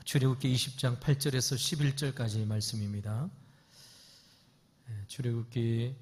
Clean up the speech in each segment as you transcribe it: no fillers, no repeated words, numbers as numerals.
출애굽기 20장 8절에서 11절까지 말씀입니다. 출애굽기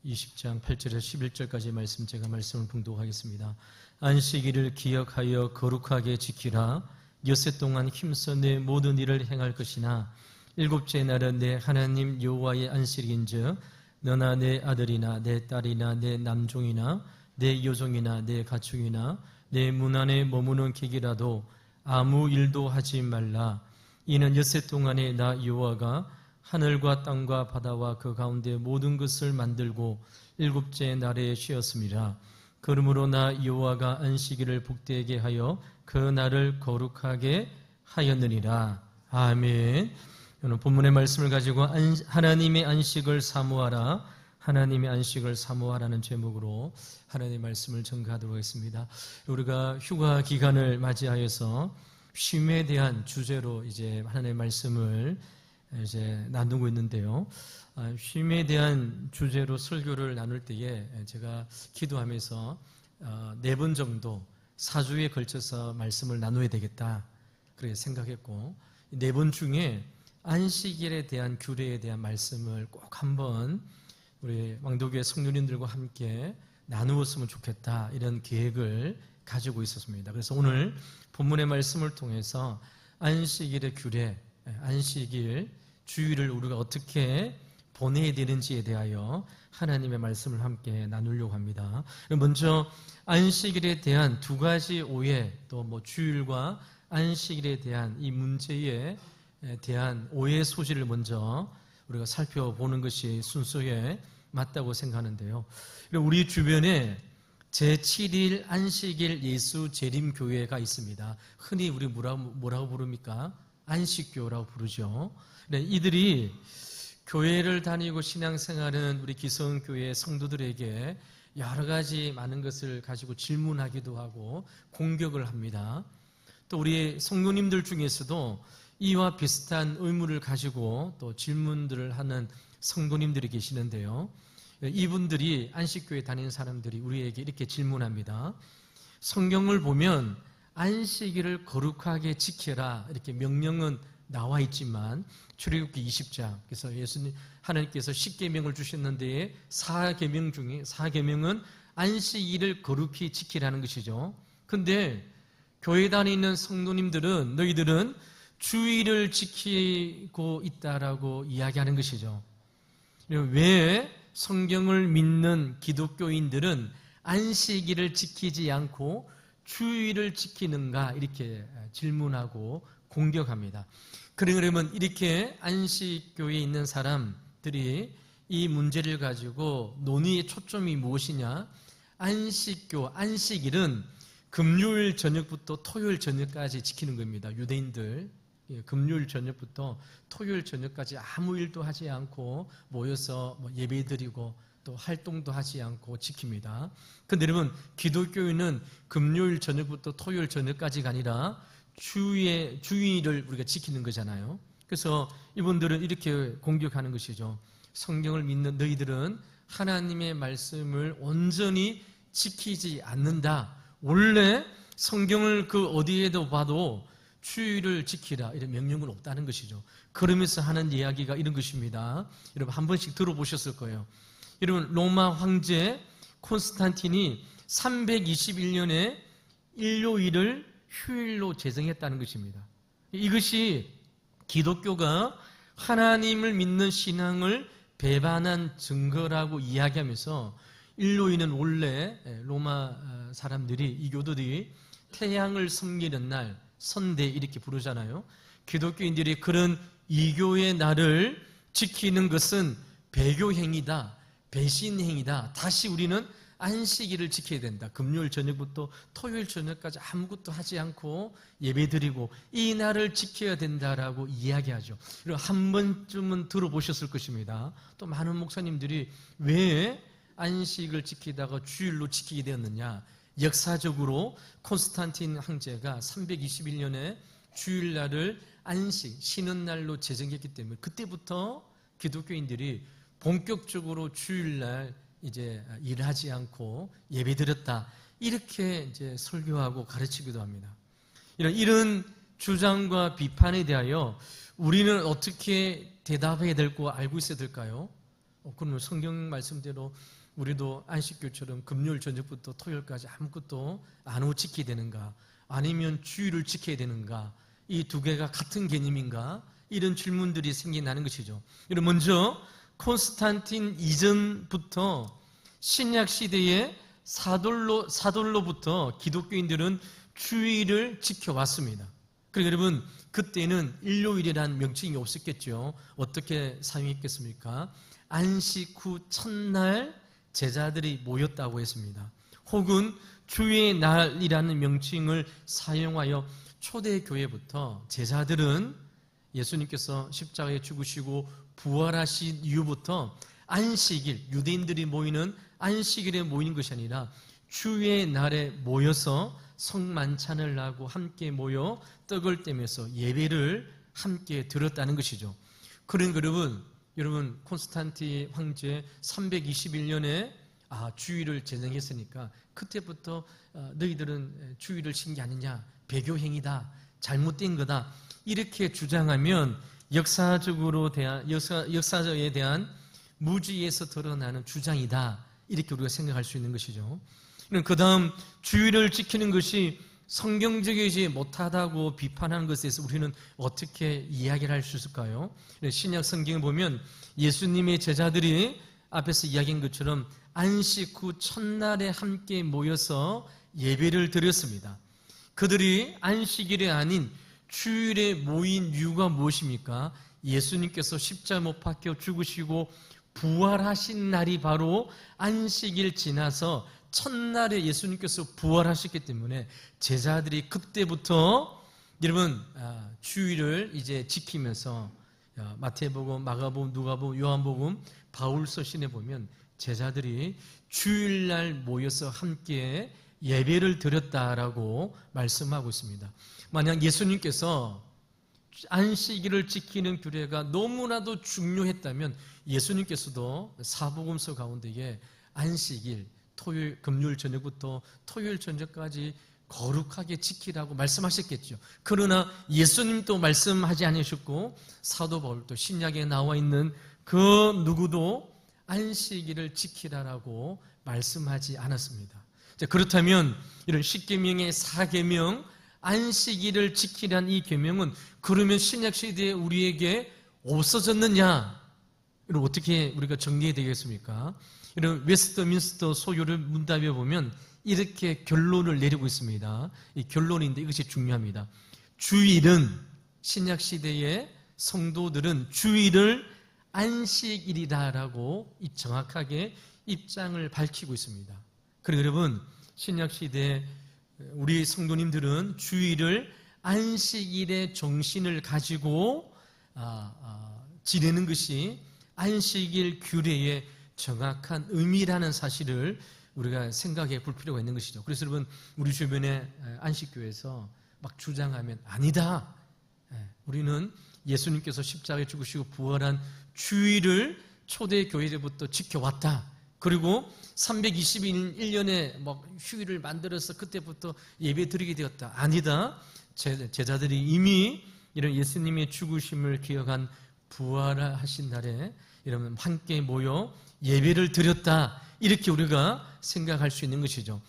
20장 8절에서 11절까지 말씀, 제가 말씀을 봉독하겠습니다. 안식일을 기억하여 거룩하게 지키라. 엿새 동안 힘써 내 모든 일을 행할 것이나 일곱째 날은 내 하나님 여호와의 안식일인즉 너나 내 아들이나 내 딸이나 내 남종이나 내 여종이나 내 가축이나 내 문 안에 머무는 객이라도 아무 일도 하지 말라. 이는 엿새 동안에 나 여호와가 하늘과 땅과 바다와 그 가운데 모든 것을 만들고 일곱째 날에 쉬었음이라. 그러므로 나 여호와가 안식일을 복되게 하여 그 날을 거룩하게 하였느니라. 아멘. 오늘 본문의 말씀을 가지고 하나님의 안식을 사모하라, 하나님의 안식을 사모하라는 제목으로 하나님의 말씀을 전가하도록 하겠습니다. 우리가 휴가 기간을 맞이하여서 쉼에 대한 주제로 이제 하나님의 말씀을 이제 나누고 있는데요. 쉼에 대한 주제로 설교를 나눌 때에 제가 기도하면서 4번 정도 4주에 걸쳐서 말씀을 나눠야 되겠다 그렇게 생각했고, 4번 중에 안식일에 대한 규례에 대한 말씀을 꼭 한번 우리 왕도교회 성도님들과 함께 나누었으면 좋겠다, 이런 계획을 가지고 있었습니다. 그래서 오늘 본문의 말씀을 통해서 안식일의 규례, 안식일 주일을 우리가 어떻게 보내야 되는지에 대하여 하나님의 말씀을 함께 나누려고 합니다. 먼저 안식일에 대한 2가지 오해, 또 주일과 안식일에 대한 이 문제에 대한 오해 소지를 먼저 우리가 살펴보는 것이 순서에 맞다고 생각하는데요. 우리 주변에 제7일 안식일 예수 재림교회가 있습니다. 흔히 우리 뭐라고 부릅니까? 안식교라고 부르죠. 이들이 교회를 다니고 신앙생활은 우리 기성교회 성도들에게 여러 가지 많은 것을 가지고 질문하기도 하고 공격을 합니다. 또 우리 성도님들 중에서도 이와 비슷한 의무를 가지고 또 질문들을 하는 성도님들이 계시는데요. 이분들이, 안식교회 다니는 사람들이 우리에게 이렇게 질문합니다. 성경을 보면 안식일을 거룩하게 지켜라 이렇게 명령은 나와 있지만 출애굽기 20장, 그래서 예수님 하나님께서 10계명을 주셨는데 4계명 중에 4계명은 안식일을 거룩히 지키라는 것이죠. 근데 교회 다니는 성도님들은, 너희들은 주일을 지키고 있다라고 이야기하는 것이죠. 왜 성경을 믿는 기독교인들은 안식일을 지키지 않고 주일을 지키는가, 이렇게 질문하고 공격합니다. 그러면 이렇게 안식교에 있는 사람들이 이 문제를 가지고 논의의 초점이 무엇이냐? 안식일은 금요일 저녁부터 토요일 저녁까지 지키는 겁니다. 유대인들 금요일 저녁부터 토요일 저녁까지 아무 일도 하지 않고 모여서 예배드리고 또 활동도 하지 않고 지킵니다. 그런데 여러분, 기독교인은 금요일 저녁부터 토요일 저녁까지가 아니라 주일을 우리가 지키는 거잖아요. 그래서 이분들은 이렇게 공격하는 것이죠. 성경을 믿는 너희들은 하나님의 말씀을 온전히 지키지 않는다. 원래 성경을 그 어디에도 봐도 주일을 지키라 이런 명령은 없다는 것이죠. 그러면서 하는 이야기가 이런 것입니다. 여러분 한 번씩 들어보셨을 거예요. 여러분, 로마 황제 콘스탄틴이 321년에 일요일을 휴일로 제정했다는 것입니다. 이것이 기독교가 하나님을 믿는 신앙을 배반한 증거라고 이야기하면서, 일요일은 원래 로마 사람들이, 이교도들이 태양을 섬기는 날 선대 이렇게 부르잖아요. 기독교인들이 그런 이교의 날을 지키는 것은 배교행위다, 배신행위다. 다시 우리는 안식일을 지켜야 된다. 금요일 저녁부터 토요일 저녁까지 아무것도 하지 않고 예배드리고 이 날을 지켜야 된다라고 이야기하죠. 그리고 한 번쯤은 들어보셨을 것입니다. 또 많은 목사님들이 왜 안식을 지키다가 주일로 지키게 되었느냐? 역사적으로 콘스탄틴 황제가 321년에 주일날을 안식, 쉬는 날로 제정했기 때문에 그때부터 기독교인들이 본격적으로 주일날 이제 일하지 않고 예배드렸다, 이렇게 이제 설교하고 가르치기도 합니다. 이런 주장과 비판에 대하여 우리는 어떻게 대답해야 될 거 알고 있어야 될까요? 그러면 성경 말씀대로 우리도 안식교처럼 금요일 저녁부터 토요일까지 아무것도 안 하고 지켜야 되는가? 아니면 주일을 지켜야 되는가? 이 두 개가 같은 개념인가? 이런 질문들이 생겨나는 것이죠. 먼저 콘스탄틴 이전부터 신약 시대의 사돌로부터 기독교인들은 주일을 지켜왔습니다. 그리고 여러분, 그때는 일요일이라는 명칭이 없었겠죠. 어떻게 사용했겠습니까? 안식 후 첫날 제자들이 모였다고 했습니다. 혹은 주의 날이라는 명칭을 사용하여 초대교회부터 제자들은 예수님께서 십자가에 죽으시고 부활하신 이후부터 안식일, 유대인들이 모이는 안식일에 모이는 것이 아니라 주의 날에 모여서 성만찬을 하고 함께 모여 떡을 떼면서 예배를 함께 드렸다는 것이죠. 그러니까 여러분 콘스탄틴 황제 321년에 주일을 제정했으니까 그때부터 너희들은 주일을 신 게 아니냐, 배교행위다, 잘못된 거다, 이렇게 주장하면 역사에 대한 무지에서 드러나는 주장이다, 이렇게 우리가 생각할 수 있는 것이죠. 그 다음 주일을 지키는 것이 성경적이지 못하다고 비판하는 것에 대해서 우리는 어떻게 이야기를 할 수 있을까요? 신약 성경을 보면 예수님의 제자들이 앞에서 이야기한 것처럼 안식 후 첫날에 함께 모여서 예배를 드렸습니다. 그들이 안식일이 아닌 주일에 모인 이유가 무엇입니까? 예수님께서 십자가 못 박혀 죽으시고 부활하신 날이 바로 안식일 지나서 첫날에 예수님께서 부활하셨기 때문에 제자들이 그때부터 여러분 주일을 이제 지키면서 마태복음, 마가복음, 누가복음, 요한복음, 바울서신에 보면 제자들이 주일날 모여서 함께 예배를 드렸다라고 말씀하고 있습니다. 만약 예수님께서 안식일을 지키는 규례가 너무나도 중요했다면 예수님께서도 사복음서 가운데에 안식일, 토요일, 금요일 저녁부터 토요일 저녁까지 거룩하게 지키라고 말씀하셨겠죠. 그러나 예수님도 말씀하지 않으셨고 사도 바울도 신약에 나와 있는 그 누구도 안식일을 지키라라고 말씀하지 않았습니다. 그렇다면 이런 십계명의 4계명 안식일을 지키라는 이 계명은 그러면 신약 시대에 우리에게 없어졌느냐? 이걸 어떻게 우리가 정리해야 되겠습니까? 이런 웨스트민스터 소요를 문답에 보면 이렇게 결론을 내리고 있습니다. 이 결론인데 이것이 중요합니다. 주일은 신약 시대의 성도들은 주일을 안식일이다라고 정확하게 입장을 밝히고 있습니다. 그리고 여러분 신약 시대 우리 성도님들은 주일을 안식일의 정신을 가지고 지내는 것이 안식일 규례의 정확한 의미라는 사실을 우리가 생각해 볼 필요가 있는 것이죠. 그래서 여러분 우리 주변에 안식교에서 막 주장하면 아니다. 우리는 예수님께서 십자가에 죽으시고 부활한 주일을 초대교회로부터 지켜왔다. 그리고 321년에 휴일을 만들어서 그때부터 예배 드리게 되었다. 아니다. 제자들이 이미 이런 예수님의 죽으심을 기억한 부활하신 날에 이러면 함께 모여 예배를 드렸다. 이렇게 우리가 생각할 수 있는 것이죠.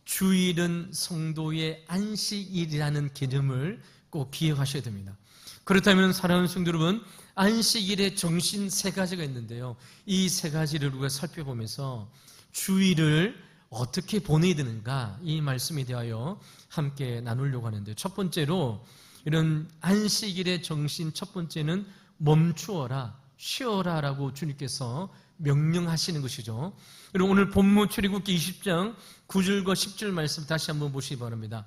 주일은 성도의 안식일이라는 개념을 꼭 기억하셔야 됩니다. 그렇다면 사랑하는 성도 여러분, 안식일의 정신 3가지가 있는데요. 이 3가지를 우리가 살펴보면서 주일을 어떻게 보내야 되는가 이 말씀에 대하여 함께 나누려고 하는데 첫 번째로 이런 안식일의 정신 첫 번째는 멈추어라, 쉬어라라고 주님께서 명령하시는 것이죠. 그리고 오늘 본문 출애굽기 20장 9절과 10절 말씀 다시 한번 보시기 바랍니다.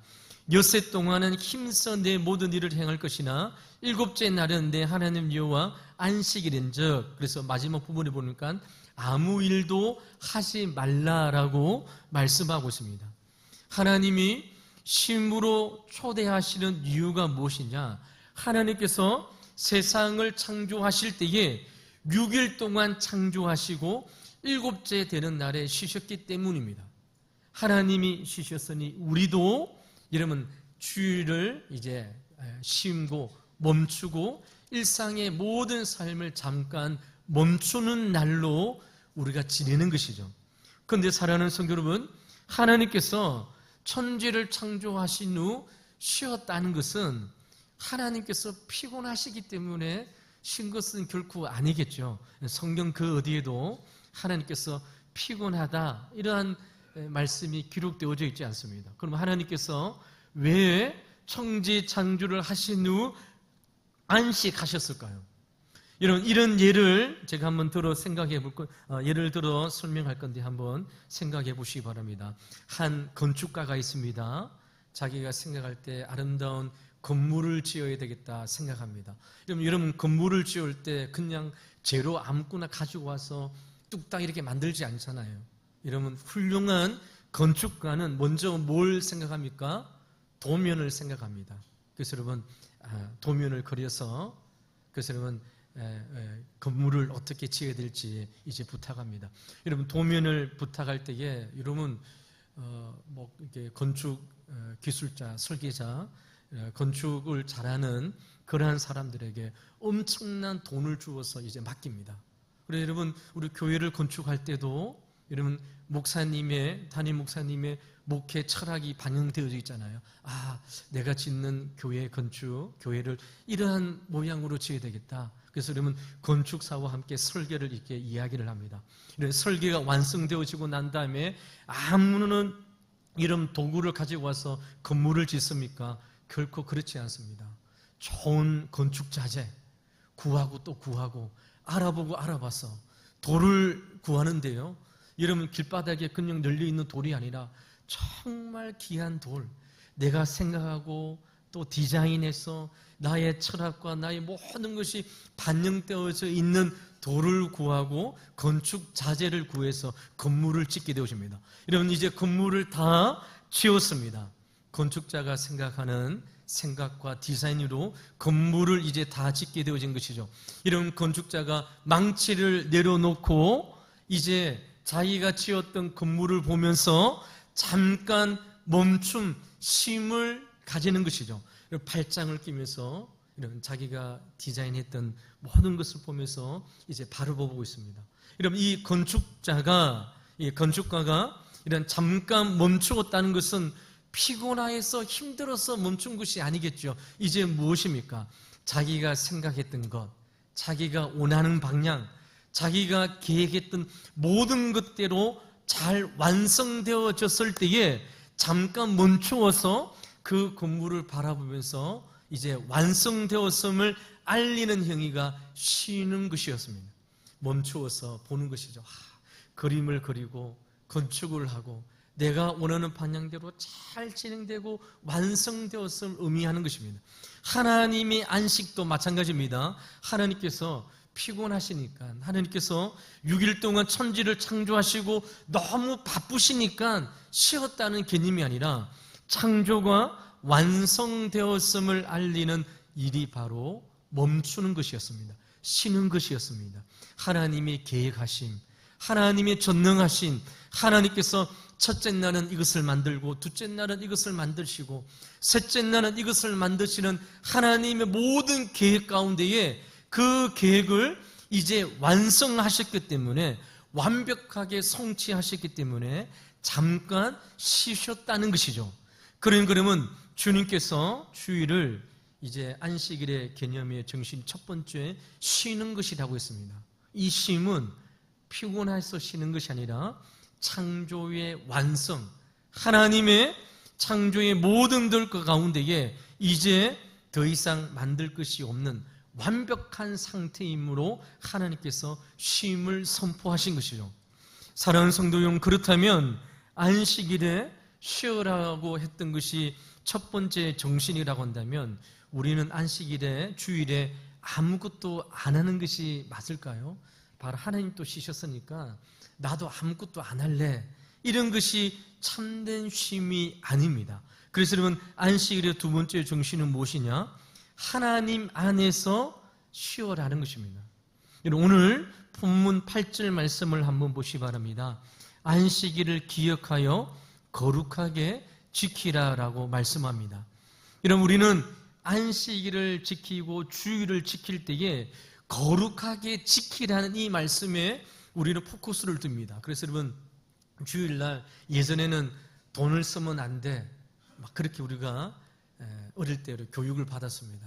엿새 동안은 힘써 내 모든 일을 행할 것이나 일곱째 날은 내 하나님 여호와 안식일인즉 그래서 마지막 부분에 보니까 아무 일도 하지 말라라고 말씀하고 있습니다. 하나님이 심으로 초대하시는 이유가 무엇이냐? 하나님께서 세상을 창조하실 때에 6일 동안 창조하시고 일곱째 되는 날에 쉬셨기 때문입니다. 하나님이 쉬셨으니 우리도 여러분 주일을 이제 쉼고 멈추고 일상의 모든 삶을 잠깐 멈추는 날로 우리가 지내는 것이죠. 그런데 사랑하는 성도 여러분, 하나님께서 천지를 창조하신 후 쉬었다는 것은 하나님께서 피곤하시기 때문에 쉰 것은 결코 아니겠죠. 성경 그 어디에도 하나님께서 피곤하다 이러한 말씀이 기록되어져 있지 않습니다. 그럼 하나님께서 왜 천지 창조를 하신 후 안식하셨을까요? 이런 예를 제가 한번 들어 생각해 볼 예를 들어 설명할 건데 한번 생각해 보시기 바랍니다. 한 건축가가 있습니다. 자기가 생각할 때 아름다운 건물을 지어야 되겠다 생각합니다. 여러분 건물을 지을 때 그냥 재료 아무거나 가지고 와서 뚝딱 이렇게 만들지 않잖아요. 여러분 훌륭한 건축가는 먼저 뭘 생각합니까? 도면을 생각합니다. 그래서 여러분 도면을 그려서 그래서 여러분 건물을 어떻게 지어야 될지 이제 부탁합니다. 여러분 도면을 부탁할 때에 여러분 뭐 이렇게 건축 기술자, 설계자, 건축을 잘하는 그러한 사람들에게 엄청난 돈을 주어서 이제 맡깁니다. 그래서 여러분 우리 교회를 건축할 때도 여러분 담임 목사님의 목회 철학이 반영되어져 있잖아요. 내가 짓는 교회 건축, 교회를 이러한 모양으로 지어야 되겠다. 그래서 여러분 건축사와 함께 설계를 이렇게 이야기를 합니다. 설계가 완성되어지고 난 다음에 아무는 이런 도구를 가지고 와서 건물을 짓습니까? 결코 그렇지 않습니다. 좋은 건축 자재 구하고 또 구하고 알아보고 알아봐서 돌을 구하는데요. 여러분 길바닥에 그냥 널려있는 돌이 아니라 정말 귀한 돌, 내가 생각하고 또 디자인해서 나의 철학과 나의 모든 것이 반영되어져 있는 돌을 구하고 건축 자재를 구해서 건물을 짓게 되어집니다. 여러분 이제 건물을 다 지었습니다. 건축자가 생각하는 생각과 디자인으로 건물을 이제 다 짓게 되어진 것이죠. 이런 건축자가 망치를 내려놓고 이제 자기가 지었던 건물을 보면서 잠깐 멈춤, 쉼을 가지는 것이죠. 팔짱을 끼면서 이런 자기가 디자인했던 모든 것을 보면서 이제 바로 보고 있습니다. 여러분 이 건축가가 이런 잠깐 멈추었다는 것은 피곤해서 힘들어서 멈춘 것이 아니겠죠. 이제 무엇입니까? 자기가 생각했던 것, 자기가 원하는 방향, 자기가 계획했던 모든 것대로 잘 완성되어졌을 때에 잠깐 멈추어서 그 건물을 바라보면서 이제 완성되었음을 알리는 행위가 쉬는 것이었습니다. 멈추어서 보는 것이죠. 그림을 그리고 건축을 하고 내가 원하는 방향대로 잘 진행되고 완성되었음을 의미하는 것입니다. 하나님의 안식도 마찬가지입니다. 하나님께서 피곤하시니까, 하나님께서 6일 동안 천지를 창조하시고 너무 바쁘시니까 쉬었다는 개념이 아니라 창조가 완성되었음을 알리는 일이 바로 멈추는 것이었습니다. 쉬는 것이었습니다. 하나님의 계획하심, 하나님의 전능하심, 하나님께서 첫째 날은 이것을 만들고 둘째 날은 이것을 만드시고 셋째 날은 이것을 만드시는 하나님의 모든 계획 가운데에 그 계획을 이제 완성하셨기 때문에 완벽하게 성취하셨기 때문에 잠깐 쉬셨다는 것이죠. 그러면 주님께서 주일을 이제 안식일의 개념의 정신 첫 번째 쉬는 것이라고 했습니다. 이 쉼은 피곤해서 쉬는 것이 아니라 창조의 완성, 하나님의 창조의 모든 들 가운데에 이제 더 이상 만들 것이 없는 완벽한 상태이므로 하나님께서 쉼을 선포하신 것이죠. 사랑하는 성도 여러분, 그렇다면 안식일에 쉬어라고 했던 것이 첫 번째 정신이라고 한다면 우리는 안식일에 주일에 아무것도 안 하는 것이 맞을까요? 바로 하나님 또 쉬셨으니까 나도 아무것도 안 할래, 이런 것이 참된 쉼이 아닙니다. 그래서 여러분 안식일의 두 번째 정신은 무엇이냐? 하나님 안에서 쉬어라는 것입니다. 오늘 본문 8절 말씀을 한번 보시기 바랍니다. 안식일을 기억하여 거룩하게 지키라라고 말씀합니다. 여러분 우리는 안식일을 지키고 주일을 지킬 때에 거룩하게 지키라는 이 말씀에 우리는 포커스를 둡니다. 그래서 여러분, 주일날 예전에는 돈을 쓰면 안 돼, 막 그렇게 우리가 어릴 때 교육을 받았습니다.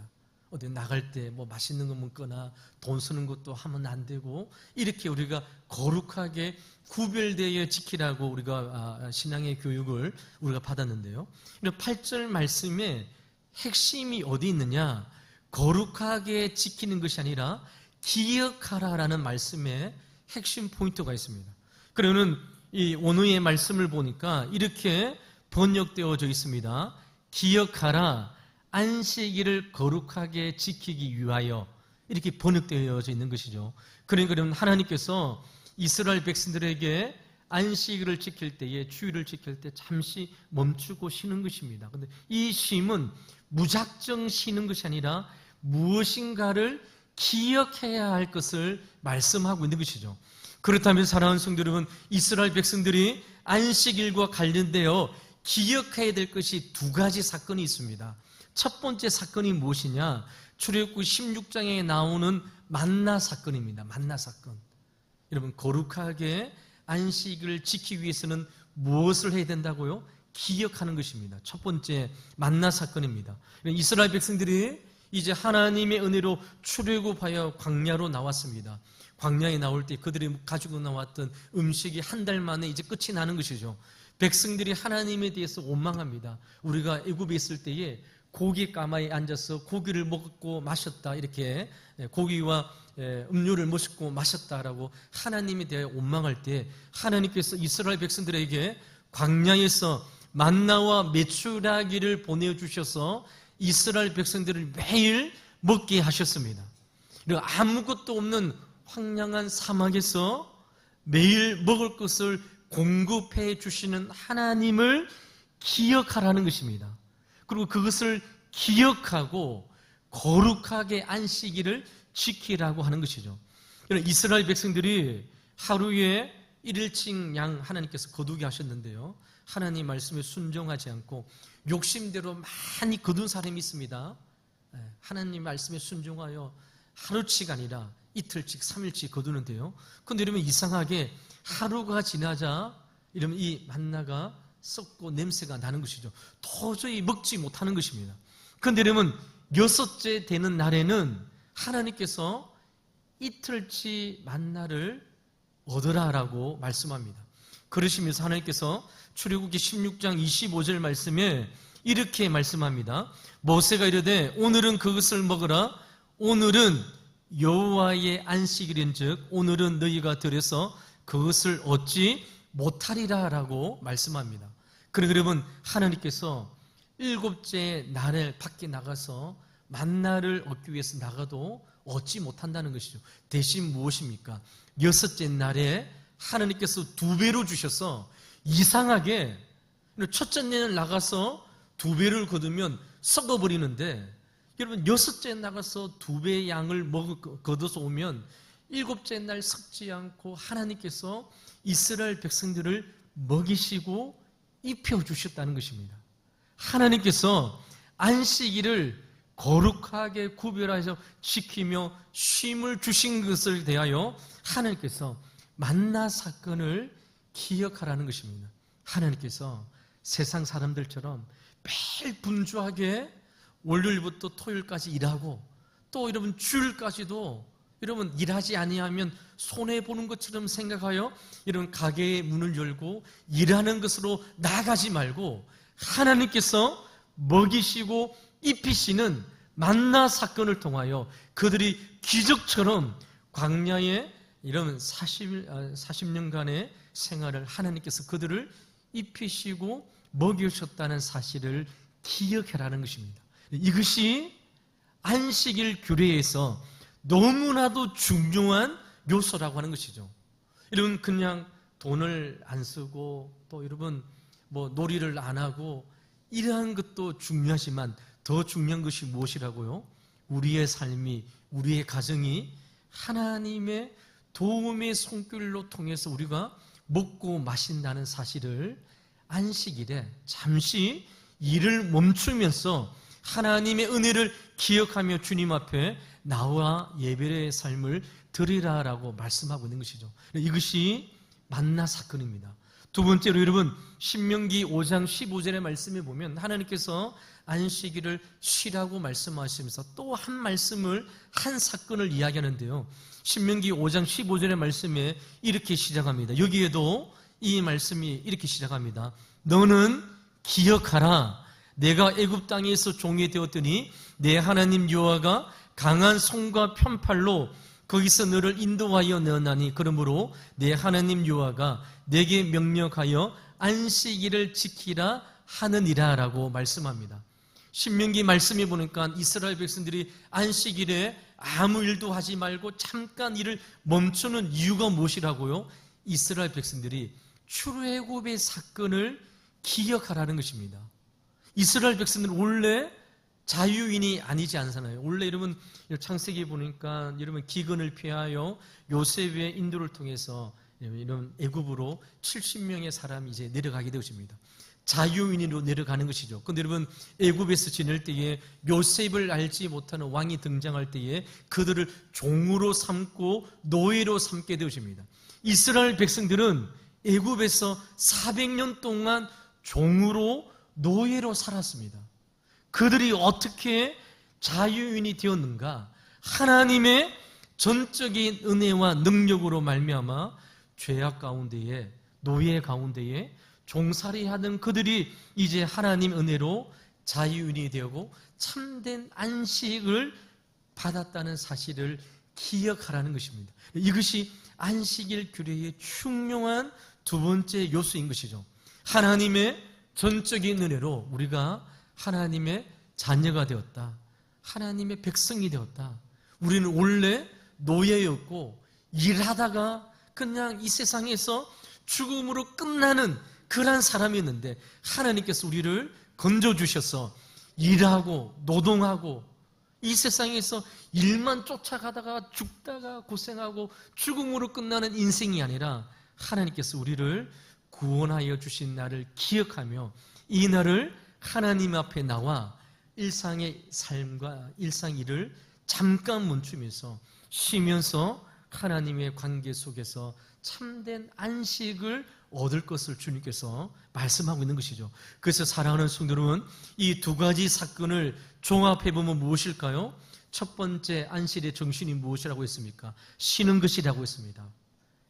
어디 나갈 때 뭐 맛있는 거 먹거나 돈 쓰는 것도 하면 안 되고, 이렇게 우리가 거룩하게 구별되어 지키라고 우리가 신앙의 교육을 우리가 받았는데요. 8절 말씀에 핵심이 어디 있느냐? 거룩하게 지키는 것이 아니라 기억하라라는 말씀에 핵심 포인트가 있습니다. 그러면 이 오늘의 말씀을 보니까 이렇게 번역되어져 있습니다. 기억하라, 안식일을 거룩하게 지키기 위하여, 이렇게 번역되어져 있는 것이죠. 그러면 하나님께서 이스라엘 백성들에게 안식일을 지킬 때에, 주일을 지킬 때 잠시 멈추고 쉬는 것입니다. 그런데 이 쉼은 무작정 쉬는 것이 아니라 무엇인가를 기억해야 할 것을 말씀하고 있는 것이죠. 그렇다면 사랑하는 성도 여러분, 이스라엘 백성들이 안식일과 관련되어 기억해야 될 것이 두 가지 사건이 있습니다. 첫 번째 사건이 무엇이냐? 출애굽기 16장에 나오는 만나 사건입니다. 만나 사건. 여러분, 거룩하게 안식을 지키기 위해서는 무엇을 해야 된다고요? 기억하는 것입니다. 첫 번째 만나 사건입니다. 이스라엘 백성들이 이제 하나님의 은혜로 출애굽하여 광야로 나왔습니다. 광야에 나올 때 그들이 가지고 나왔던 음식이 한 달 만에 이제 끝이 나는 것이죠. 백성들이 하나님에 대해서 원망합니다. 우리가 애굽에 있을 때에 고기 가마에 앉아서 고기를 먹고 마셨다, 이렇게 고기와 음료를 먹고 마셨다라고 하나님에 대해 원망할 때, 하나님께서 이스라엘 백성들에게 광야에서 만나와 메추라기를 보내주셔서 이스라엘 백성들을 매일 먹게 하셨습니다. 그리고 아무것도 없는 황량한 사막에서 매일 먹을 것을 공급해 주시는 하나님을 기억하라는 것입니다. 그리고 그것을 기억하고 거룩하게 안식일을 지키라고 하는 것이죠. 이스라엘 백성들이 하루에 1일씩 양 하나님께서 거두게 하셨는데요, 하나님 말씀에 순종하지 않고 욕심대로 많이 거둔 사람이 있습니다. 하나님 말씀에 순종하여 하루치가 아니라 이틀씩, 3일씩 거두는데요. 그런데 여러분, 이상하게 하루가 지나자 이러면 이 만나가 썩고 냄새가 나는 것이죠. 도저히 먹지 못하는 것입니다. 그런데 여러분, 6째 되는 날에는 하나님께서 이틀치 만나를 얻으라라고 말씀합니다. 그러시면서 하나님께서 출애굽기 16장 25절 말씀에 이렇게 말씀합니다. 모세가 이르되 오늘은 그것을 먹으라. 오늘은 여호와의 안식일인즉 오늘은 너희가 들여서 그것을 얻지 못하리라 라고 말씀합니다. 그러면 하나님께서 7째 날에 밖에 나가서 만나를 얻기 위해서 나가도 얻지 못한다는 것이죠. 대신 무엇입니까? 6째 날에 하나님께서 2배로 주셔서, 이상하게 첫째 날 나가서 2배를 거두면 썩어버리는데, 여러분 6째 나가서 2배의 양을 거둬서 오면 7째 날 썩지 않고 하나님께서 이스라엘 백성들을 먹이시고 입혀주셨다는 것입니다. 하나님께서 안식일을 거룩하게 구별해서 지키며 쉼을 주신 것을 대하여 하나님께서 만나 사건을 기억하라는 것입니다. 하나님께서 세상 사람들처럼 매일 분주하게 월요일부터 토요일까지 일하고, 또 여러분 주일까지도 여러분 일하지 아니하면 손해보는 것처럼 생각하여 여러분 가게의 문을 열고 일하는 것으로 나가지 말고, 하나님께서 먹이시고 입히시는 만나 사건을 통하여 그들이 기적처럼 광야에 이런 40년간의 생활을 하나님께서 그들을 입히시고 먹이셨다는 사실을 기억하라는 것입니다. 이것이 안식일 규례에서 너무나도 중요한 요소라고 하는 것이죠. 여러분, 그냥 돈을 안 쓰고 또 여러분 뭐 놀이를 안 하고 이러한 것도 중요하지만 더 중요한 것이 무엇이라고요? 우리의 삶이, 우리의 가정이 하나님의 도움의 손길로 통해서 우리가 먹고 마신다는 사실을 안식일에 잠시 일을 멈추면서 하나님의 은혜를 기억하며 주님 앞에 나와 예배의 삶을 드리라라고 말씀하고 있는 것이죠. 이것이 만나 사건입니다. 두 번째로 여러분, 신명기 5장 15절의 말씀에 보면 하나님께서 안식일을 쉬라고 말씀하시면서 또 한 말씀을, 한 사건을 이야기하는데요. 신명기 5장 15절의 말씀에 이렇게 시작합니다. 여기에도 이 말씀이 이렇게 시작합니다. 너는 기억하라. 내가 애굽 땅에서 종이 되었더니 내 하나님 여호와가 강한 손과 편팔로 거기서 너를 인도하여 내었나니 그러므로 내 하나님 여호와가 내게 명령하여 안식일을 지키라 하느니라 라고 말씀합니다. 신명기 말씀에 보니까 이스라엘 백성들이 안식일에 아무 일도 하지 말고 잠깐 일을 멈추는 이유가 무엇이라고요? 이스라엘 백성들이 출애굽의 사건을 기억하라는 것입니다. 이스라엘 백성들은 원래 자유인이 아니지 않잖아요. 원래 여러분 창세기 보니까 여러분 기근을 피하여 요셉의 인도를 통해서 이런 애굽으로 70명의 사람이 이제 내려가게 되었습니다. 자유인으로 내려가는 것이죠. 그런데 여러분 애굽에서 지낼 때에 요셉을 알지 못하는 왕이 등장할 때에 그들을 종으로 삼고 노예로 삼게 되었습니다. 이스라엘 백성들은 애굽에서 400년 동안 종으로 노예로 살았습니다. 그들이 어떻게 자유인이 되었는가? 하나님의 전적인 은혜와 능력으로 말미암아 죄악 가운데에, 노예 가운데에 종살이하던 그들이 이제 하나님 은혜로 자유인이 되고 참된 안식을 받았다는 사실을 기억하라는 것입니다. 이것이 안식일 규례의 중요한 두 번째 요소인 것이죠. 하나님의 전적인 은혜로 우리가 하나님의 자녀가 되었다. 하나님의 백성이 되었다. 우리는 원래 노예였고 일하다가 그냥 이 세상에서 죽음으로 끝나는 그러한 사람이었는데 하나님께서 우리를 건져주셔서 일하고 노동하고 이 세상에서 일만 쫓아가다가 죽다가 고생하고 죽음으로 끝나는 인생이 아니라 하나님께서 우리를 구원하여 주신 날을 기억하며 이 날을 하나님 앞에 나와 일상의 삶과 일상 일을 잠깐 멈추면서 쉬면서 하나님의 관계 속에서 참된 안식을 얻을 것을 주님께서 말씀하고 있는 것이죠. 그래서 사랑하는 성도 여러분, 이 두 가지 사건을 종합해보면 무엇일까요? 첫 번째 안식일의 정신이 무엇이라고 했습니까? 쉬는 것이라고 했습니다.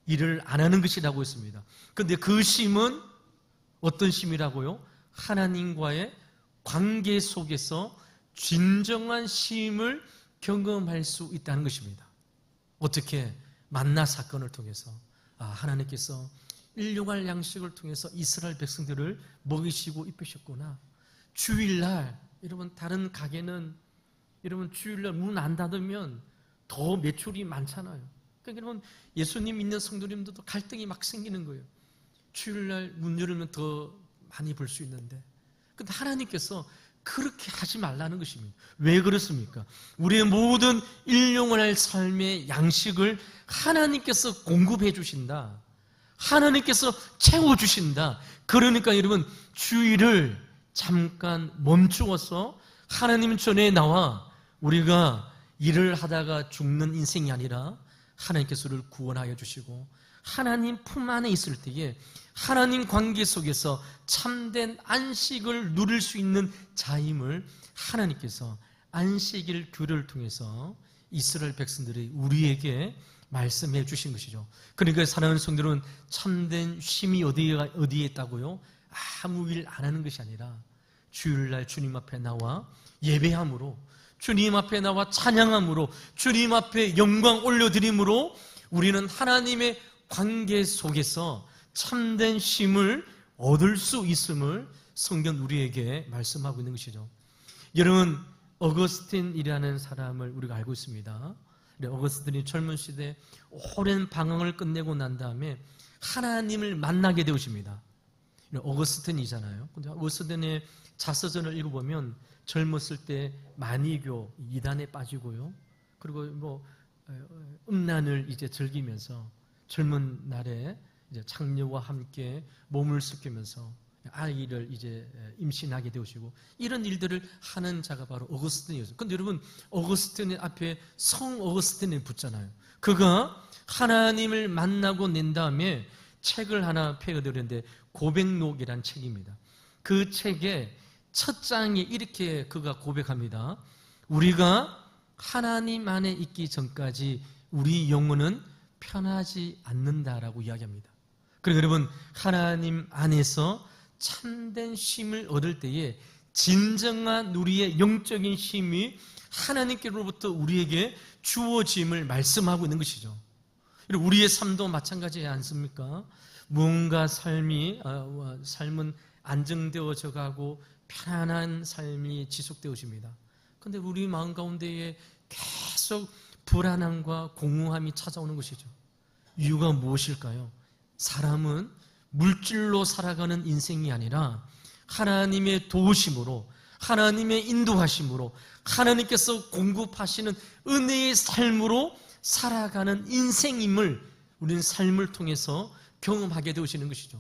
일을 안 하는 것이라고 했습니다. 그런데 그 쉼은 어떤 쉼이라고요? 하나님과의 관계 속에서 진정한 쉼을 경험할 수 있다는 것입니다. 어떻게? 만나 사건을 통해서 하나님께서 일용할 양식을 통해서 이스라엘 백성들을 먹이시고 입히셨구나. 주일날 여러분 다른 가게는 여러분 주일날 문 안 닫으면 더 매출이 많잖아요. 그러니까 여러분 예수님 믿는 성도님들도 갈등이 막 생기는 거예요. 주일날 문 열으면 더 많이 벌 수 있는데. 그런데 하나님께서 그렇게 하지 말라는 것입니다. 왜 그렇습니까? 우리의 모든 일용을 할 삶의 양식을 하나님께서 공급해 주신다. 하나님께서 채워주신다. 그러니까 여러분 주일을 잠깐 멈추어서 하나님 전에 나와 우리가 일을 하다가 죽는 인생이 아니라 하나님께서 우리를 구원하여 주시고 하나님 품 안에 있을 때에 하나님 관계 속에서 참된 안식을 누릴 수 있는 자임을 하나님께서 안식일 규례를 통해서 이스라엘 백성들이 우리에게 말씀해 주신 것이죠. 그러니까 사랑하는 성도들은 참된 쉼이 어디에 있다고요? 아무 일 안 하는 것이 아니라 주일날 주님 앞에 나와 예배함으로, 주님 앞에 나와 찬양함으로, 주님 앞에 영광 올려드림으로 우리는 하나님의 관계 속에서 참된 쉼을 얻을 수 있음을 성경 우리에게 말씀하고 있는 것이죠. 여러분 어거스틴이라는 사람을 우리가 알고 있습니다. 어거스틴이 젊은 시대에 오랜 방황을 끝내고 난 다음에 하나님을 만나게 되었습니다. 어거스틴이잖아요. 근데 어거스틴의 자서전을 읽어보면 젊었을 때 만이교 이단에 빠지고요. 그리고 음란을 이제 즐기면서 젊은 날에 이제 창녀와 함께 몸을 섞이면서 아이를 이제 임신하게 되시고 이런 일들을 하는 자가 바로 어거스틴이었어요. 근데 여러분 어거스틴의 앞에 성 어거스틴이 붙잖아요. 그가 하나님을 만나고 낸 다음에 책을 하나 펴드렸는데 고백록이란 책입니다. 그 책의 첫 장에 이렇게 그가 고백합니다. 우리가 하나님 안에 있기 전까지 우리 영혼은 편하지 않는다라고 이야기합니다. 그리고 여러분 하나님 안에서 참된 쉼을 얻을 때에 진정한 우리의 영적인 쉼이 하나님께로부터 우리에게 주어짐을 말씀하고 있는 것이죠. 우리의 삶도 마찬가지지 않습니까? 무언가 삶은 안정되어져 가고 편안한 삶이 지속되어집니다. 그런데 우리 마음 가운데에 계속 불안함과 공허함이 찾아오는 것이죠. 이유가 무엇일까요? 사람은 물질로 살아가는 인생이 아니라 하나님의 도우심으로, 하나님의 인도하심으로, 하나님께서 공급하시는 은혜의 삶으로 살아가는 인생임을 우리는 삶을 통해서 경험하게 되시는 것이죠.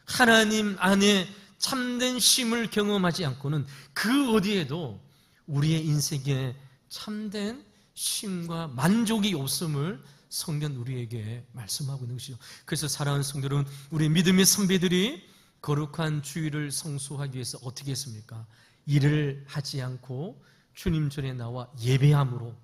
하나님 안에 참된 쉼을 경험하지 않고는 그 어디에도 우리의 인생에 참된 쉼과 만족이 없음을 성경 우리에게 말씀하고 있는 것이죠. 그래서 사랑하는 성도 여러분, 우리 믿음의 선배들이 거룩한 주일을 성수하기 위해서 어떻게 했습니까? 일을 하지 않고 주님 전에 나와 예배함으로,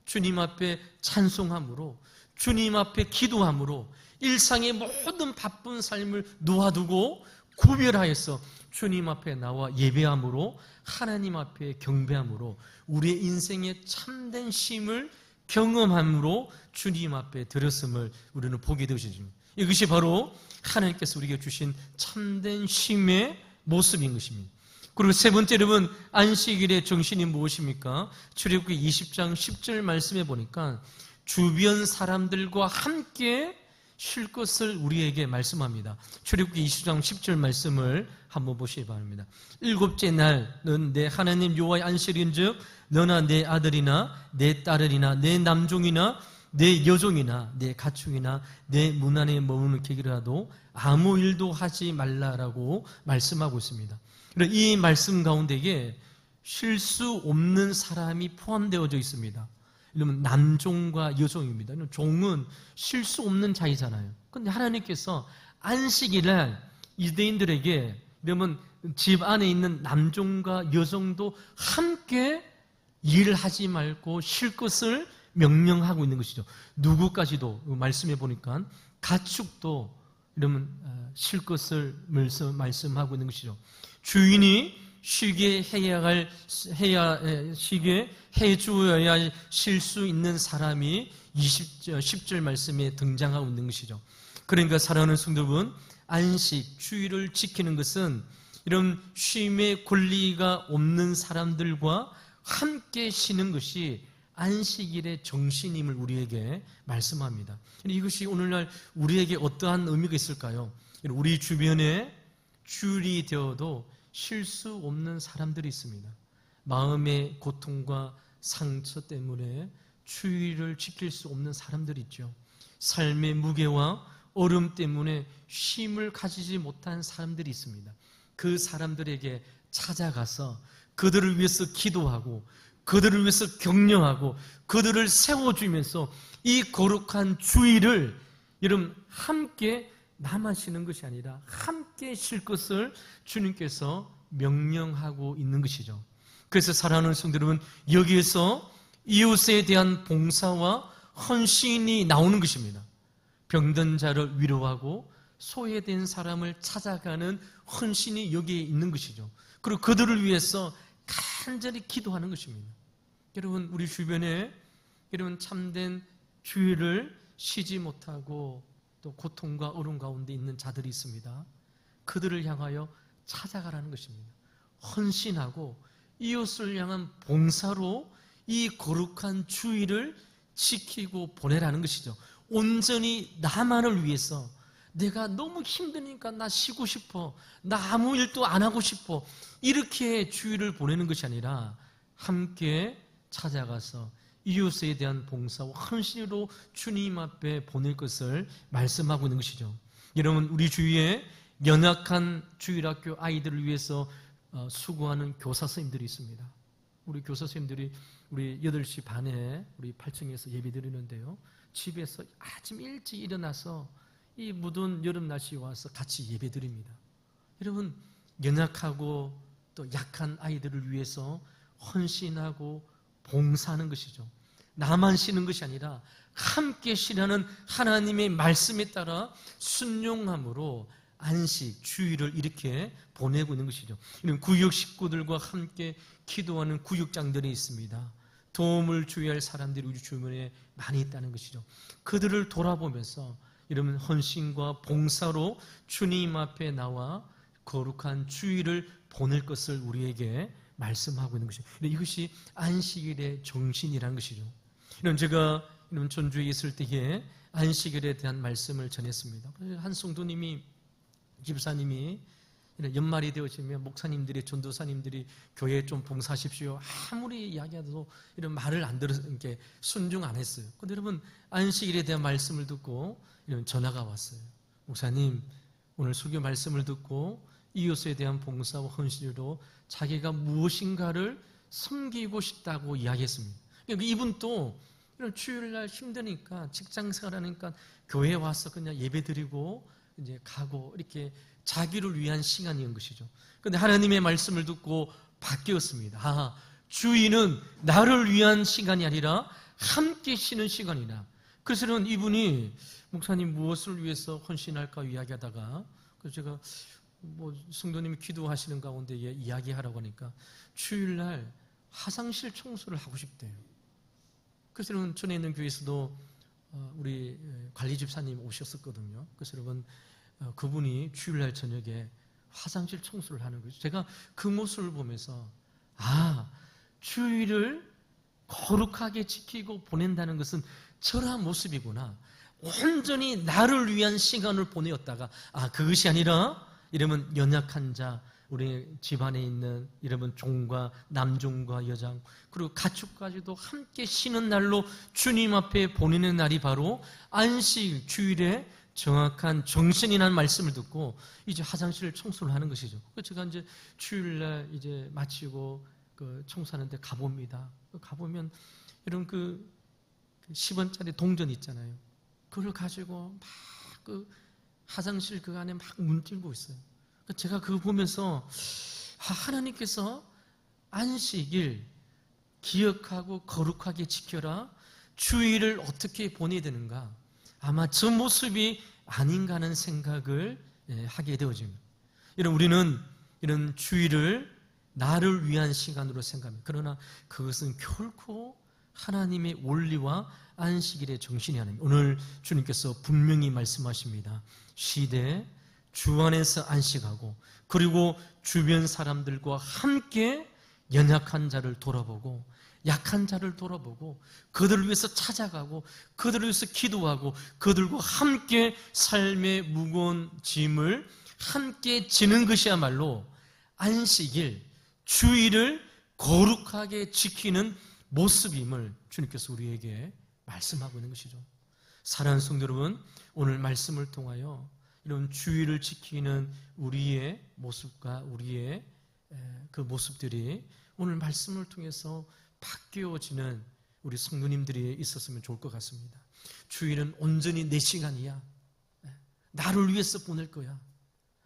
주님 앞에 찬송함으로, 주님 앞에 기도함으로 일상의 모든 바쁜 삶을 놓아두고 구별하여서 주님 앞에 나와 예배함으로, 하나님 앞에 경배함으로 우리의 인생의 참된 쉼을 경험함으로 주님 앞에 드렸음을 우리는 보게 되십니다. 이것이 바로 하나님께서 우리에게 주신 참된 쉼의 모습인 것입니다. 그리고 세 번째, 여러분, 안식일의 정신이 무엇입니까? 출애굽기 20장 10절 말씀해 보니까 주변 사람들과 함께 쉴 것을 우리에게 말씀합니다. 출애굽기 20장 10절 말씀을 한번 보시기 바랍니다. 일곱째 날은 내 하나님 여호와의 안식일인즉 너나 내 아들이나 내 딸이나 내 남종이나 내 여종이나 내 가축이나 내 문 안에 머무는 객이라도 아무 일도 하지 말라라고 말씀하고 있습니다. 이 말씀 가운데에 쉴 수 없는 사람이 포함되어져 있습니다. 이러면 남종과 여종입니다. 종은 쉴 수 없는 자이잖아요. 그런데 하나님께서 안식일날 유대인들에게 이러면 집 안에 있는 남종과 여종도 함께 일하지 말고 쉴 것을 명령하고 있는 것이죠. 누구까지도 말씀해 보니까 가축도 이러면 쉴 것을 말씀하고 있는 것이죠. 주인이 쉬게 해주어야 쉴 수 있는 사람이 10절 말씀에 등장하고 있는 것이죠. 그러니까 사랑하는 성도분, 안식, 주일을 지키는 것은 이런 쉼의 권리가 없는 사람들과 함께 쉬는 것이 안식일의 정신임을 우리에게 말씀합니다. 이것이 오늘날 우리에게 어떠한 의미가 있을까요? 우리 주변에 주일이 되어도 쉴 수 없는 사람들이 있습니다. 마음의 고통과 상처 때문에 주일을 지킬 수 없는 사람들이 있죠. 삶의 무게와 어려움 때문에 쉼을 가지지 못한 사람들이 있습니다. 그 사람들에게 찾아가서 그들을 위해서 기도하고 그들을 위해서 격려하고 그들을 세워주면서 이 거룩한 주일을 여러분 함께 남아시는 것이 아니라 함께 쉴 것을 주님께서 명령하고 있는 것이죠. 그래서 사랑하는 성도 여러분, 여기에서 이웃에 대한 봉사와 헌신이 나오는 것입니다. 병든 자를 위로하고 소외된 사람을 찾아가는 헌신이 여기에 있는 것이죠. 그리고 그들을 위해서 간절히 기도하는 것입니다. 여러분, 우리 주변에 여러분 참된 주일을 쉬지 못하고 또 고통과 어려움 가운데 있는 자들이 있습니다. 그들을 향하여 찾아가라는 것입니다. 헌신하고 이웃을 향한 봉사로 이 거룩한 주일을 지키고 보내라는 것이죠. 온전히 나만을 위해서 내가 너무 힘드니까 나 쉬고 싶어, 나 아무 일도 안 하고 싶어, 이렇게 주일을 보내는 것이 아니라 함께 찾아가서 이웃에 대한 봉사와 헌신으로 주님 앞에 보낼 것을 말씀하고 있는 것이죠. 여러분, 우리 주위에 연약한 주일학교 아이들을 위해서 수고하는 교사 선생님들이 있습니다. 우리 교사 선생님들이 우리 8시 반에 우리 8층에서 예배 드리는데요, 집에서 아침 일찍 일어나서 이 무더운 여름 날씨에 와서 같이 예배 드립니다. 여러분, 연약하고 또 약한 아이들을 위해서 헌신하고 봉사하는 것이죠. 나만 쉬는 것이 아니라 함께 쉬라는 하나님의 말씀에 따라 순종함으로 안식, 주일을 이렇게 보내고 있는 것이죠. 이런 구역 식구들과 함께 기도하는 구역장들이 있습니다. 도움을 주의할 사람들이 우리 주변에 많이 있다는 것이죠. 그들을 돌아보면서 이러면 헌신과 봉사로 주님 앞에 나와 거룩한 주일을 보낼 것을 우리에게 말씀하고 있는 것이죠. 이것이 안식일의 정신이라는 것이죠. 제가 전주에 있을 때에 안식일에 대한 말씀을 전했습니다. 한 성도님이, 집사님이 연말이 되어지면 목사님들이, 전도사님들이 교회에 좀 봉사하십시오 아무리 이야기해도 이런 말을 안 들어서 이렇게 순종 안 했어요. 그런데 여러분, 안식일에 대한 말씀을 듣고 이런 전화가 왔어요. 목사님, 오늘 설교 말씀을 듣고 이웃에 대한 봉사와 헌신으로 자기가 무엇인가를 섬기고 싶다고 이야기했습니다. 그러니까 이분도 이런 주일날 힘드니까, 직장 생활하니까 교회에 와서 그냥 예배드리고 이제 가고 이렇게 자기를 위한 시간이었던 것이죠. 그런데 하나님의 말씀을 듣고 바뀌었습니다. 주일은 나를 위한 시간이 아니라 함께 쉬는 시간이다. 그래서 이분이 목사님 무엇을 위해서 헌신할까 이야기하다가, 그래서 제가 성도님이 기도하시는 가운데 이야기하라고 하니까 주일날 화장실 청소를 하고 싶대요. 그래서 전에 있는 교회에서도 우리 관리 집사님 오셨었거든요. 그래서 여러분, 그분이 주일날 저녁에 화장실 청소를 하는 거죠. 제가 그 모습을 보면서 주일을 거룩하게 지키고 보낸다는 것은 저러한 모습이구나. 온전히 나를 위한 시간을 보내었다가 그것이 아니라 이러면 연약한 자, 우리 집안에 있는 이러면 종과 남종과 여장, 그리고 가축까지도 함께 쉬는 날로 주님 앞에 보내는 날이 바로 안식 주일의 정확한 정신이라는 말씀을 듣고 이제 화장실 청소를 하는 것이죠. 제가 이제 주일날 이제 마치고 청소하는데 가봅니다. 가보면 이런 10원짜리 동전 있잖아요. 그걸 가지고 막 화장실 그 안에 막 문질고 있어요. 제가 그거 보면서 하나님께서 안식일 기억하고 거룩하게 지켜라, 주일을 어떻게 보내야 되는가, 아마 저 모습이 아닌가 하는 생각을 하게 되어집니다. 우리는 이런 주일을 나를 위한 시간으로 생각합니다. 그러나 그것은 결코 하나님의 원리와 안식일의 정신이 아닙니다. 오늘 주님께서 분명히 말씀하십니다. 시대 주 안에서 안식하고, 그리고 주변 사람들과 함께 연약한 자를 돌아보고, 약한 자를 돌아보고, 그들을 위해서 찾아가고, 그들을 위해서 기도하고, 그들과 함께 삶의 무거운 짐을 함께 지는 것이야말로 안식일, 주일을 거룩하게 지키는 모습임을 주님께서 우리에게 말씀하고 있는 것이죠. 사랑하는 성도 여러분, 오늘 말씀을 통하여 이런 주일을 지키는 우리의 모습과 우리의 그 모습들이 오늘 말씀을 통해서 바뀌어지는 우리 성도님들이 있었으면 좋을 것 같습니다. 주일은 온전히 내 시간이야. 나를 위해서 보낼 거야.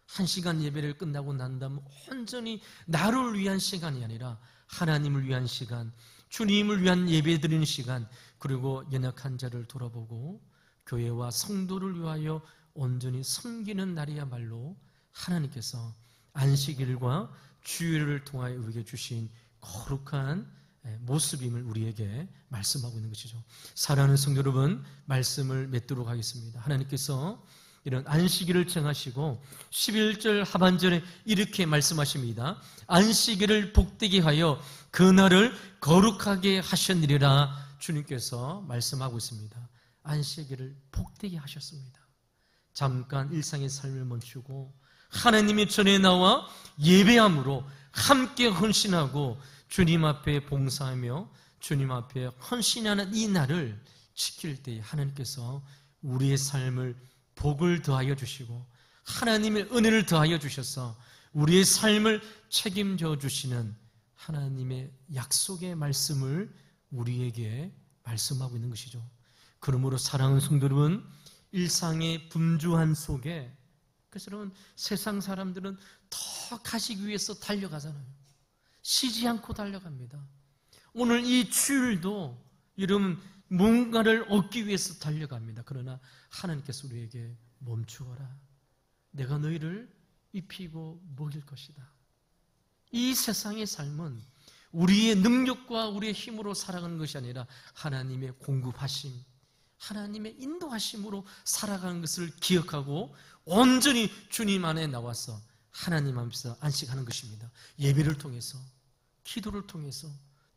1시간 예배를 끝나고 난 다음 온전히 나를 위한 시간이 아니라 하나님을 위한 시간, 주님을 위한 예배 드리는 시간, 그리고 연약한 자를 돌아보고 교회와 성도를 위하여 온전히 섬기는 날이야말로 하나님께서 안식일과 주일을 통하여 우리에게 주신 거룩한 모습임을 우리에게 말씀하고 있는 것이죠. 사랑하는 성도 여러분, 말씀을 맺도록 하겠습니다. 하나님께서 이런 안식일을 정하시고 11절 하반절에 이렇게 말씀하십니다. 안식일을 복되게 하여 그날을 거룩하게 하셨느니라. 주님께서 말씀하고 있습니다. 안식일을 복되게 하셨습니다. 잠깐 일상의 삶을 멈추고 하나님의 전에 나와 예배함으로 함께 헌신하고 주님 앞에 봉사하며 주님 앞에 헌신하는 이 날을 지킬 때 하나님께서 우리의 삶을 복을 더하여 주시고 하나님의 은혜를 더하여 주셔서 우리의 삶을 책임져 주시는 하나님의 약속의 말씀을 우리에게 말씀하고 있는 것이죠. 그러므로 사랑하는 성도 여러분, 일상의 분주한 속에, 그래서 여러분, 세상 사람들은 더 가시기 위해서 달려가잖아요. 쉬지 않고 달려갑니다. 오늘 이 주일도 여러분 뭔가를 얻기 위해서 달려갑니다. 그러나 하나님께서 우리에게 멈추어라. 내가 너희를 입히고 먹일 것이다. 이 세상의 삶은 우리의 능력과 우리의 힘으로 살아가는 것이 아니라 하나님의 공급하심, 하나님의 인도하심으로 살아가는 것을 기억하고 온전히 주님 안에 나와서 하나님 앞에서 안식하는 것입니다. 예배를 통해서, 기도를 통해서,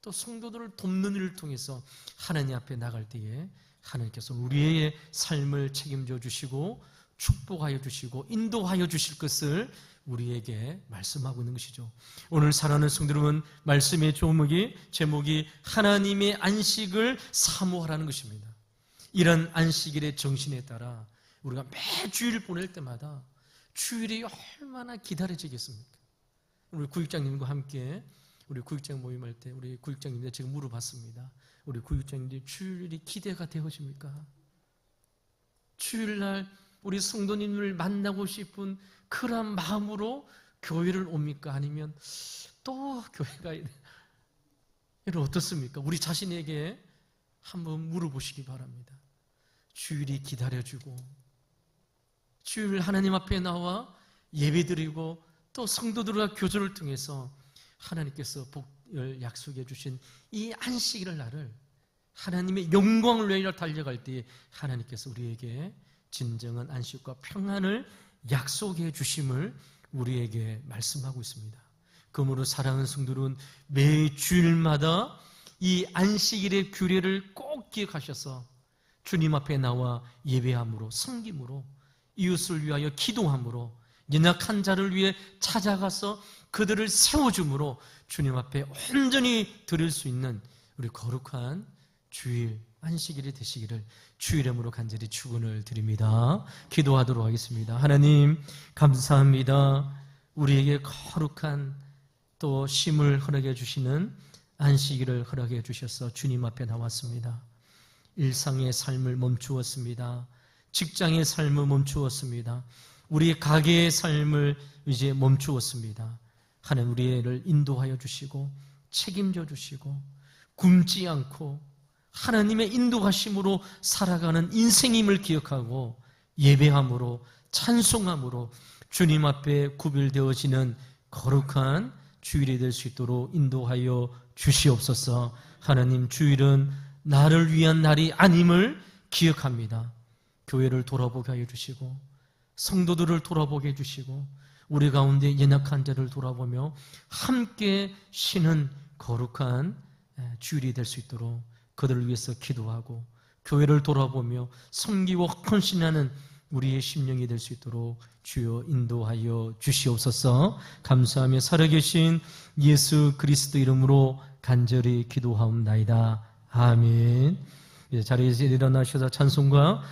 또 성도들을 돕는 일을 통해서 하나님 앞에 나갈 때에 하나님께서 우리의 삶을 책임져 주시고 축복하여 주시고 인도하여 주실 것을 우리에게 말씀하고 있는 것이죠. 오늘 사랑하는 성도 여러분, 말씀의 제목이 하나님의 안식을 사모하라는 것입니다. 이런 안식일의 정신에 따라 우리가 매주일 보낼 때마다 주일이 얼마나 기다려지겠습니까? 우리 구육장님과 함께 우리 구육장 모임할 때 우리 구육장님들 제가 물어봤습니다. 우리 구육장님들 주일이 기대가 되십니까? 주일날 우리 성도님을 만나고 싶은 그런 마음으로 교회를 옵니까? 아니면 또 교회가 여러분 어떻습니까? 우리 자신에게 한번 물어보시기 바랍니다. 주일이 기다려주고 주일 하나님 앞에 나와 예배드리고 또 성도들과 교제를 통해서 하나님께서 복을 약속해 주신 이 안식일을 날을 하나님의 영광을 위하여 달려갈 때에 하나님께서 우리에게 진정한 안식과 평안을 약속해 주심을 우리에게 말씀하고 있습니다. 그러므로 사랑하는 성도들은 매 주일마다 이 안식일의 규례를 꼭 기억하셔서 주님 앞에 나와 예배함으로, 섬김으로, 이웃을 위하여 기도함으로, 연약한 자를 위해 찾아가서 그들을 세워줌으로 주님 앞에 온전히 드릴 수 있는 우리 거룩한 주일 안식일이 되시기를 주 이름으로 간절히 축원을 드립니다. 기도하도록 하겠습니다. 하나님 감사합니다. 우리에게 거룩한 또 쉼을 허락해 주시는 안식일을 허락해 주셔서 주님 앞에 나왔습니다. 일상의 삶을 멈추었습니다. 직장의 삶을 멈추었습니다. 우리 가게의 삶을 이제 멈추었습니다. 하나님 우리를 인도하여 주시고 책임져 주시고 굶지 않고 하나님의 인도하심으로 살아가는 인생임을 기억하고 예배함으로 찬송함으로 주님 앞에 구별되어지는 거룩한 주일이 될 수 있도록 인도하여 주시옵소서. 하나님 주일은 나를 위한 날이 아님을 기억합니다. 교회를 돌아보게 하여 주시고 성도들을 돌아보게 해주시고 우리 가운데 연약한 자를 돌아보며 함께 쉬는 거룩한 주일이 될 수 있도록 그들을 위해서 기도하고 교회를 돌아보며 섬기고 헌신하는 우리의 심령이 될 수 있도록 주여 인도하여 주시옵소서. 감사하며 살아계신 예수 그리스도 이름으로 간절히 기도하옵나이다. 아멘. 자리에서 일어나셔서 찬송과